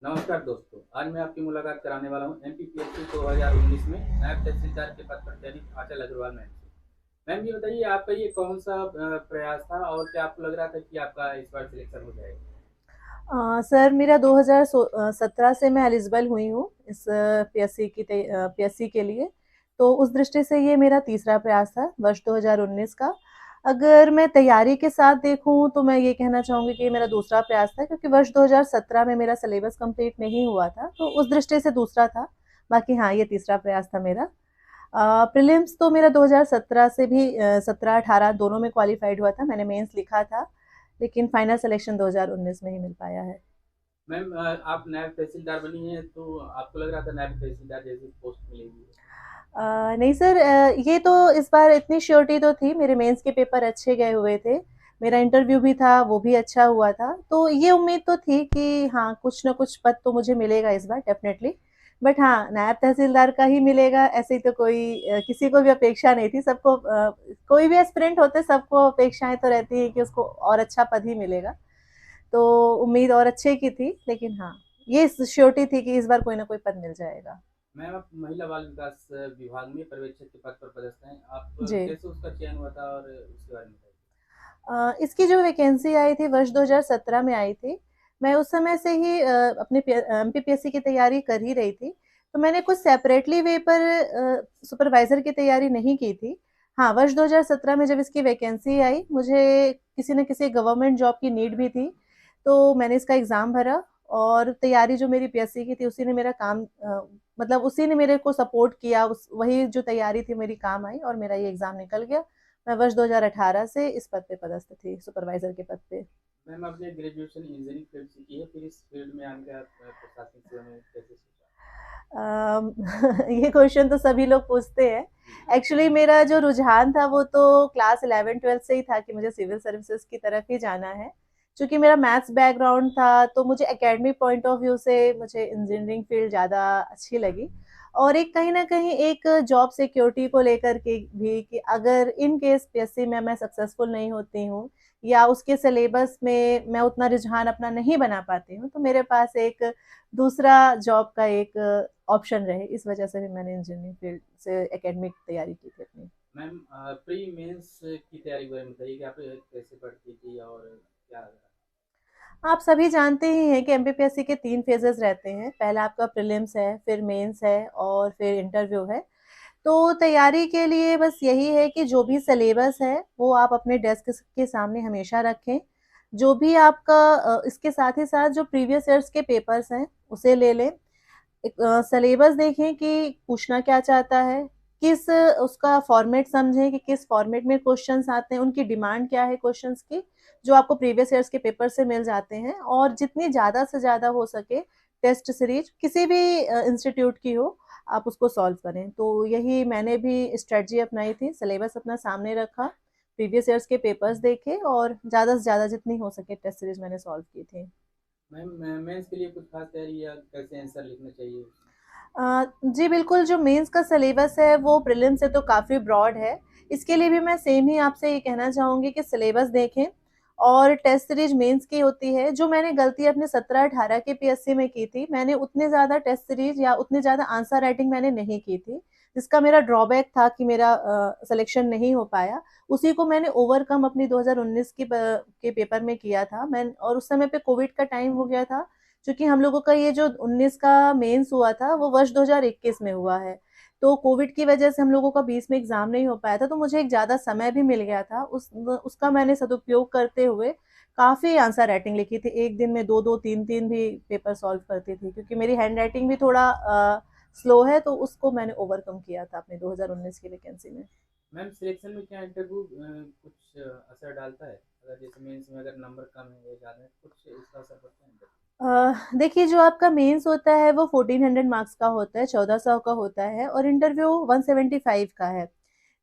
नमस्कार दोस्तों, आज मैं आपकी मुलाकात कराने वाला हूँ एमपीपीएससी 2019 में नायब तहसीलदार के पद पर चयनित आंचल अग्रवाल मैम से। मैम ये बताइए, आपका ये कौन सा प्रयास था और क्या आपको लग रहा था कि आपका इस बार सिलेक्शन हो जाएगा? सर मेरा 2017 से मैं एलिजिबल हुई हूँ इस पीएससी के लिए। तो उस दृष्टि से ये मेरा तीसरा प्रयास था वर्ष 2019 का। अगर मैं तैयारी के साथ देखूं तो मैं ये कहना चाहूँगी कि ये मेरा दूसरा प्रयास था, क्योंकि वर्ष 2017 में मेरा सिलेबस कंप्लीट नहीं हुआ था, तो उस दृष्टि से दूसरा था। बाकी हाँ, ये तीसरा प्रयास था मेरा। प्रीलिम्स तो मेरा 2017 से भी 17-18 दोनों में क्वालिफाइड हुआ था, मैंने मेंस लिखा था, लेकिन फाइनल सिलेक्शन 2019 में ही मिल पाया है। मैम आप नायब तहसीलदार बनी हैं तो आपको लग रहा था नायब तहसीलदार जैसी पोस्ट मिलेगी? नहीं सर, ये तो इस बार इतनी श्योरिटी तो थी, मेरे मेंस के पेपर अच्छे गए हुए थे, मेरा इंटरव्यू भी था वो भी अच्छा हुआ था, तो ये उम्मीद तो थी कि हाँ कुछ ना कुछ पद तो मुझे मिलेगा इस बार डेफिनेटली। बट हाँ, नायब तहसीलदार का ही मिलेगा ऐसे ही तो कोई किसी को भी अपेक्षा नहीं थी। सबको कोई भी एस्पिरेंट होते सबको अपेक्षाएं तो रहती है कि उसको और अच्छा पद ही मिलेगा। तो उम्मीद और अच्छे की थी, लेकिन हाँ, ये श्योरिटी थी कि इस बार कोई ना कोई पद मिल जाएगा। मैम आप महिला बाल विकास विभाग में पर्यवेक्षक के पद पर पदस्थ हैं, आप जी। कैसे उसका चयन हुआ था और उसके बारे में बताइए। इसकी जो वैकेंसी आई थी वर्ष 2017 में आई थी। मैं उस समय से ही अपने एमपीपीएससी की तैयारी कर ही रही थी, तो मैंने कुछ सेपरेटली वे पर सुपरवाइजर की तैयारी नहीं की थी। हाँ, वर्ष 2017 में जब इसकी वैकेंसी आई, मुझे किसी न किसी गवर्नमेंट जॉब की नीड भी थी, तो मैंने इसका एग्ज़ाम भरा। और तैयारी जो मेरी पीएससी की थी उसी ने मेरा काम मतलब उसी ने मेरे को सपोर्ट किया, उस वही जो तैयारी थी मेरी काम आई और मेरा ये एग्ज़ाम निकल गया। मैं वर्ष 2018 से इस पद पे पदस्थ थी, सुपरवाइजर के पद पे। मैम आपने ग्रेजुएशन इंजीनियरिंग फील्ड से की है, फिर इस फील्ड में आने का प्रशासनिक सेवा में कैसे सोचा? ये क्वेश्चन तो सभी लोग पूछते हैं। जी। एक्चुअली मेरा जो रुझान था वो तो क्लास 11-12 से ही था कि मुझे सिविल सर्विसेज की तरफ ही जाना है। चूँकि मेरा मैथ्स बैकग्राउंड था, तो मुझे एकेडमिक पॉइंट ऑफ व्यू से मुझे इंजीनियरिंग फील्ड ज़्यादा अच्छी लगी। और एक कहीं न कहीं एक जॉब सिक्योरिटी को लेकर के भी, कि अगर इन केस पीएससी में मैं सक्सेसफुल नहीं होती हूँ या उसके सिलेबस में मैं उतना रुझान अपना नहीं बना पाती हूँ, तो मेरे पास एक दूसरा जॉब का एक ऑप्शन रहे। इस वजह से भी मैंने इंजीनियरिंग फील्ड से एकेडमिक तैयारी की थी अपनी। मैम प्री मेंस की तैयारी के बारे में बताइए कि आप कैसे पढ़ती थी और क्या? आप सभी जानते ही हैं कि एमपीपीएससी के 3 फेजेस रहते हैं। पहला आपका प्रीलिम्स है, फिर मेंस है और फिर इंटरव्यू है। तो तैयारी के लिए बस यही है कि जो भी सिलेबस है वो आप अपने डेस्क के सामने हमेशा रखें। जो भी आपका इसके साथ ही साथ जो प्रीवियस ईयर्स के पेपर्स हैं उसे ले लें। एक सिलेबस देखें कि पूछना क्या चाहता है, किस उसका फॉर्मेट समझें कि किस फॉर्मेट में क्वेश्चंस आते हैं, उनकी डिमांड क्या है क्वेश्चंस की, जो आपको प्रीवियस ईयर्स के पेपर से मिल जाते हैं। और जितनी ज़्यादा से ज़्यादा हो सके टेस्ट सीरीज किसी भी इंस्टीट्यूट की हो, आप उसको सॉल्व करें। तो यही मैंने भी स्ट्रेटजी अपनाई थी, सिलेबस अपना सामने रखा, प्रीवियस ईयर्स के पेपर्स देखे और ज़्यादा से ज़्यादा जितनी हो सके टेस्ट सीरीज मैंने सॉल्व की थी। मैम मेंस के लिए कुछ खास तैयारी या कैसे आंसर लिखना चाहिए उसमें? जी बिल्कुल, जो मेंस का सिलेबस है वो प्रीलिम से तो काफ़ी ब्रॉड है। इसके लिए भी मैं सेम ही आपसे ये कहना चाहूँगी कि सिलेबस देखें और टेस्ट सीरीज मेंस की होती है। जो मैंने गलती अपने 17-18 के पीएससी में की थी, मैंने उतने ज़्यादा टेस्ट सीरीज या उतनी ज़्यादा आंसर राइटिंग मैंने नहीं की थी, जिसका मेरा ड्रॉबैक था कि मेरा सिलेक्शन नहीं हो पाया। उसी को मैंने ओवरकम अपनी 2019 के पेपर में किया था। और उस समय पे कोविड का टाइम हो गया था, चूँकि हम लोगों का ये जो 19 का मेंस हुआ था वो वर्ष 2021 में हुआ है। तो कोविड की वजह से हम लोगों का 20 में एग्ज़ाम नहीं हो पाया था, तो मुझे एक ज़्यादा समय भी मिल गया था। उसका मैंने सदुपयोग करते हुए काफ़ी आंसर राइटिंग लिखी थी। एक दिन में 2-2 3-3 भी पेपर सॉल्व करती थी, क्योंकि मेरी हैंड राइटिंग भी थोड़ा स्लो है, तो उसको मैंने ओवरकम किया था अपनी 2019 की वैकेंसी में। मैम सिलेक्शन में क्या इंटरव्यू कुछ असर डालता है? अगर जैसे मेंस में अगर नंबर कम है या ज़्यादा है, कुछ इसका असर पड़ता है इंटरव्यू? देखिए, जो आपका मेंस होता है वो 1400 मार्क्स का होता है, 1400 का होता है और इंटरव्यू 175 का है।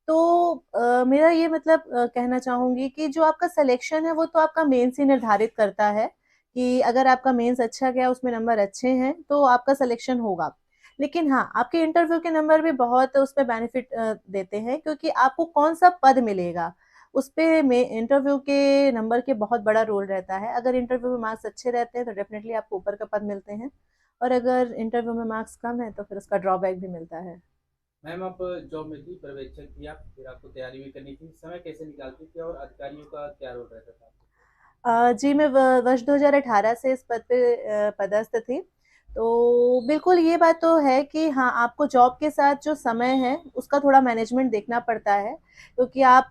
तो मेरा ये मतलब कहना चाहूँगी कि जो आपका सिलेक्शन है वो तो आपका मेंस ही निर्धारित करता है, कि अगर आपका मेंस अच्छा गया, उसमें नंबर अच्छे हैं, तो आपका सिलेक्शन होगा। लेकिन हाँ, आपके इंटरव्यू के नंबर भी बहुत उसपे बेनिफिट देते हैं, क्योंकि आपको कौन-सा पद मिलेगा, उस पे में इंटरव्यू के नंबर के बहुत बड़ा रोल रहता है। अगर इंटरव्यू में मार्क्स अच्छे रहते हैं तो डेफिनेटली आपको ऊपर का पद मिलते हैं, और अगर इंटरव्यू में मार्क्स कम है तो फिर उसका ड्रॉबैक भी मिलता है। मैम आप जॉब में थी, पर्यवेक्षक थी आप, फिर आपको तैयारी भी करनी थी, समय कैसे निकालती थी और अधिकारियों का क्या रोल रहता था आपके? जी, मैं वर्ष 2018 से इस पद पे पदस्थ थी। तो बिल्कुल ये बात तो है कि हाँ, आपको जॉब के साथ जो समय है उसका थोड़ा मैनेजमेंट देखना पड़ता है, क्योंकि आप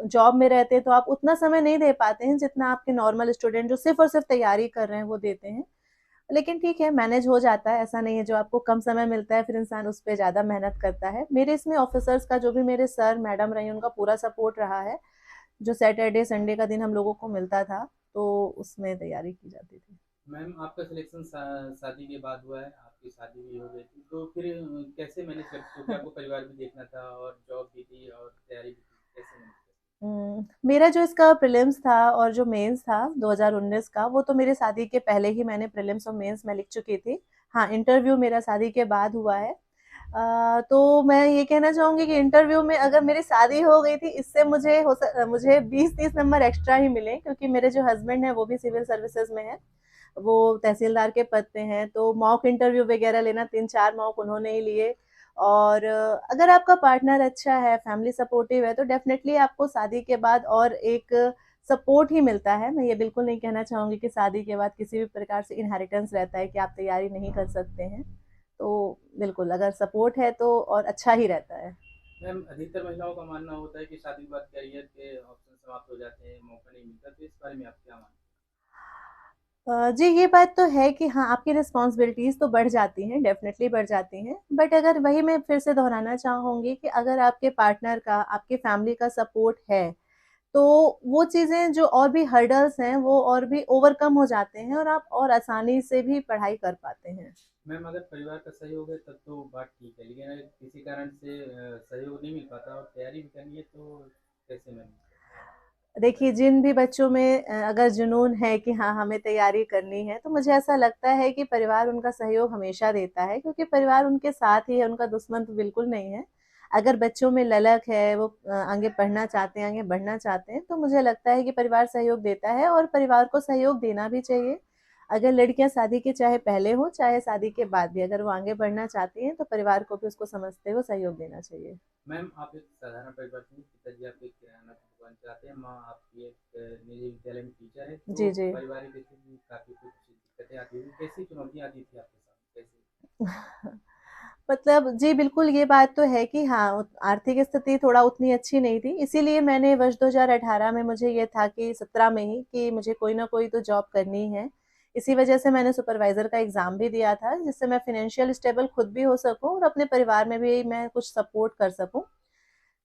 जॉब में रहते हैं तो आप उतना समय नहीं दे पाते हैं जितना आपके नॉर्मल स्टूडेंट जो सिर्फ और सिर्फ तैयारी कर रहे हैं वो देते हैं। लेकिन ठीक है, मैनेज हो जाता है, ऐसा नहीं है जो आपको कम समय मिलता है फिर इंसान उस पर ज़्यादा मेहनत करता है। मेरे इसमें ऑफिसर्स का, जो भी मेरे सर मैडम रहे, उनका पूरा सपोर्ट रहा है। जो सैटरडे संडे का दिन हम लोगों को मिलता था तो उसमें तैयारी की जाती थी। मैम आपका सिलेक्शन शादी के बाद हुआ है, आपकी शादी भी हो गई थी, तो फिर कैसे मैनेज करती, क्योंकि आपको परिवार भी देखना था और जॉब भी थी और तैयारी भी थी, कैसे मैनेज करती? मेरा जो इसका प्रीलिम्स था और जो मेंस था 2019 का, वो तो मेरे शादी के पहले ही मैंने प्रीलिम्स और मेंस में लिख चुकी थी। हाँ, इंटरव्यू मेरा शादी के बाद हुआ है। तो मैं ये कहना चाहूँगी कि इंटरव्यू में अगर मेरी शादी हो गई थी, इससे मुझे 20-30 नंबर एक्स्ट्रा ही मिले, क्योंकि मेरे जो हस्बैंड हैं वो भी सिविल सर्विसेज में हैं, वो तहसीलदार के पद पे हैं। तो मॉक इंटरव्यू वगैरह लेना, 3-4 मॉक उन्होंने ही लिए। और अगर आपका पार्टनर अच्छा है, फैमिली सपोर्टिव है, तो डेफिनेटली आपको शादी के बाद और एक सपोर्ट ही मिलता है। मैं ये बिल्कुल नहीं कहना चाहूँगी कि शादी के बाद किसी भी प्रकार से इनहेरिटेंस रहता है कि आप तैयारी नहीं कर सकते हैं। तो बिल्कुल, अगर सपोर्ट है तो और अच्छा ही रहता है। मैम अधिकतर महिलाओं का मानना होता है कि शादी के बाद करियर के ऑप्शन समाप्त हो जाते हैं, मौका नहीं मिलता, तो इस बारे में आप क्या मानते जी, ये बात तो है कि हाँ, आपकी रिस्पॉन्सिबिलिटीज़ तो बढ़ जाती हैं, डेफ़िनेटली बढ़ जाती हैं। बट अगर वही मैं फिर से दोहराना चाहूँगी कि अगर आपके पार्टनर का, आपकी फैमिली का सपोर्ट है, तो वो चीज़ें जो और भी हर्डल्स हैं, वो और भी ओवरकम हो जाते हैं और आप और आसानी से भी पढ़ाई कर पाते हैं। हैं? मैम अगर परिवार का सहयोग है तब तो बात ठीक है, लेकिन अगर किसी कारण से सहयोग नहीं मिल पाता और तैयारी भी करनी है, तो कैसे मैनेज देखिए, जिन भी बच्चों में अगर जुनून है कि हाँ, हमें तैयारी करनी है, तो मुझे ऐसा लगता है कि परिवार उनका सहयोग हमेशा देता है, क्योंकि परिवार उनके साथ ही है, उनका दुश्मन तो बिल्कुल नहीं है। अगर बच्चों में ललक है, वो आगे पढ़ना चाहते हैं, आगे बढ़ना चाहते हैं, तो मुझे लगता है कि परिवार सहयोग देता है और परिवार को सहयोग देना भी चाहिए। अगर लड़कियाँ शादी के चाहे पहले हों, चाहे शादी के बाद भी, अगर वो आगे बढ़ना चाहती हैं, तो परिवार को भी उसको समझते हुए सहयोग देना चाहिए। मैम आप एक साधारण परिवार से हैं, पिताजी आपके किराना की दुकान चलाते हैं, माँ आपकी एक निजी विद्यालय में टीचर है, तो जी, जी। पारिवारिक स्थिति में काफ़ी कुछ दिक्कतें आती होंगी, कैसी चुनौतियाँ आती थी आपके साथ, कैसे? मतलब जी, बिल्कुल ये बात तो है कि हाँ, आर्थिक स्थिति थोड़ा उतनी अच्छी नहीं थी, इसीलिए मैंने वर्ष 2018 में मुझे ये था कि 17 में ही कि मुझे कोई ना कोई तो जॉब करनी है। इसी वजह से मैंने सुपरवाइज़र का एग्ज़ाम भी दिया था, जिससे मैं फ़ाइनेंशियल स्टेबल खुद भी हो सकूँ और अपने परिवार में भी मैं कुछ सपोर्ट कर सकूँ।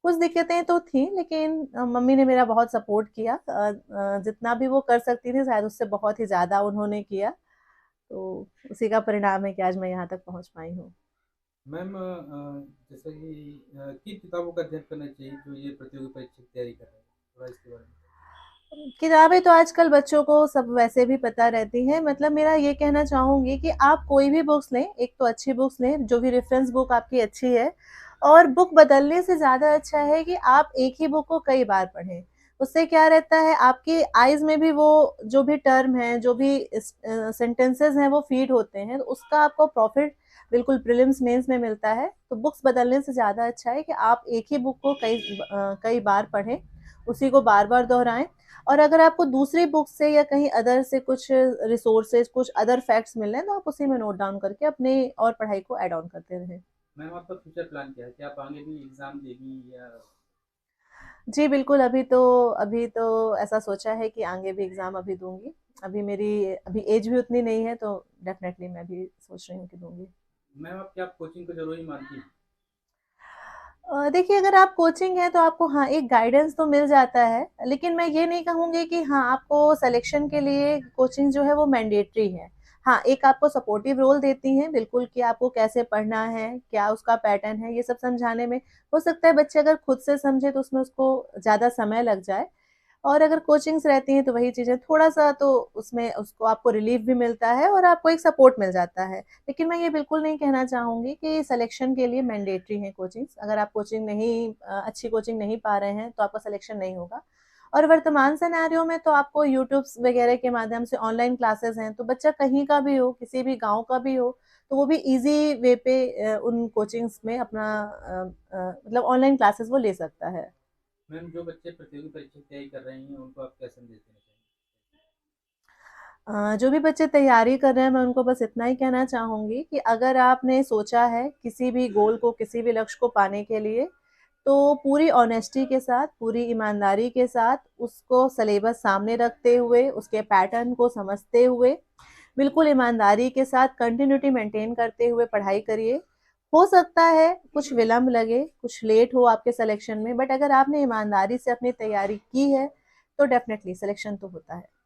कुछ दिक्कतें तो थीं, लेकिन मम्मी ने मेरा बहुत सपोर्ट किया। जितना भी वो कर सकती थी शायद उससे बहुत ही ज़्यादा उन्होंने किया। तो उसी का परिणाम है कि आज मैं यहाँ तक पहुँच पाई हूँ। मैम जैसे कि किन किताबों का अध्ययन करना चाहिए जो ये प्रतियोगी परीक्षा की तैयारी कर रहे हैं, थोड़ा इसके बारे में? किताबें तो आजकल बच्चों को सब वैसे भी पता रहती हैं। मतलब मेरा ये कहना चाहूँगी कि आप कोई भी बुक्स लें, एक तो अच्छी बुक्स लें, जो भी रेफ़रेंस बुक आपकी अच्छी है, और बुक बदलने से ज़्यादा अच्छा है कि आप एक ही बुक को कई बार पढ़ें। उससे क्या रहता है, आपकी आइज़ में भी वो जो भी टर्म है, जो भी सेंटेंसेस हैं, वो फ़ीड होते हैं, तो उसका आपको प्रॉफ़िट बिल्कुल प्रीलिम्स, मेंस में मिलता है। तो बुक्स बदलने से ज़्यादा अच्छा है कि आप एक ही बुक को कई बार पढ़ें, उसी को बार-बार दोहराएँ। और अगर आपको दूसरी बुक से या कहीं अदर से कुछ रिसोर्सेज, कुछ अदर फैक्ट्स मिल रहे हैं, तो आप उसी में नोट डाउन करके अपने और पढ़ाई को ऐड ऑन करते रहें। मैम आपका फ्यूचर प्लान क्या है, क्या आप आगे भी एग्ज़ाम देगी या? जी, बिल्कुल, अभी तो ऐसा सोचा है कि आगे भी एग्ज़ाम अभी दूँगी। अभी एज भी उतनी नहीं है, तो डेफ़िनेटली मैं भी सोच रही हूँ कि दूँगी। मैम आप क्या आप कोचिंग को ज़रूरी मानती हैं? देखिए, अगर आप कोचिंग है तो आपको हाँ, एक गाइडेंस तो मिल जाता है, लेकिन मैं ये नहीं कहूँगी कि हाँ, आपको सिलेक्शन के लिए कोचिंग जो है वो मैंडेटरी है। हाँ, एक आपको सपोर्टिव रोल देती हैं बिल्कुल कि आपको कैसे पढ़ना है, क्या उसका पैटर्न है, ये सब समझाने में। हो सकता है बच्चे अगर खुद से समझे तो उसमें उसको ज़्यादा समय लग जाए। और अगर कोचिंग्स रहती हैं तो वही चीज़ें थोड़ा-सा तो उसमें उसको आपको रिलीफ भी मिलता है और आपको एक सपोर्ट मिल जाता है। लेकिन मैं ये बिल्कुल नहीं कहना चाहूँगी कि सिलेक्शन के लिए मैंडेटरी हैं कोचिंग्स। अगर आप कोचिंग नहीं अच्छी कोचिंग नहीं पा रहे हैं तो आपका सिलेक्शन नहीं होगा। और वर्तमान सिनेरियो में तो आपको यूट्यूब्स वगैरह के माध्यम से ऑनलाइन क्लासेस हैं, तो बच्चा कहीं का भी हो, किसी भी गाँव का भी हो, तो वो भी ईज़ी वे पे उन कोचिंग्स में अपना मतलब ऑनलाइन क्लासेस वो ले सकता है। मैम, जो बच्चे प्रतियोगी परीक्षा की तैयारी कर रहे हैं उनको आप क्या संदेश देना चाहेंगे? जो भी बच्चे तैयारी कर रहे हैं मैं उनको बस इतना ही कहना चाहूँगी कि अगर आपने सोचा है किसी भी गोल को, किसी भी लक्ष्य को पाने के लिए, तो पूरी ऑनेस्टी के साथ, पूरी ईमानदारी के साथ उसको सिलेबस सामने रखते हुए, उसके पैटर्न को समझते हुए, बिल्कुल ईमानदारी के साथ कंटिन्यूटी मेंटेन करते हुए पढ़ाई करिए। हो सकता है कुछ विलंब लगे, कुछ लेट हो आपके सिलेक्शन में, बट अगर आपने ईमानदारी से अपनी तैयारी की है, तो डेफ़िनेटली सिलेक्शन तो होता है।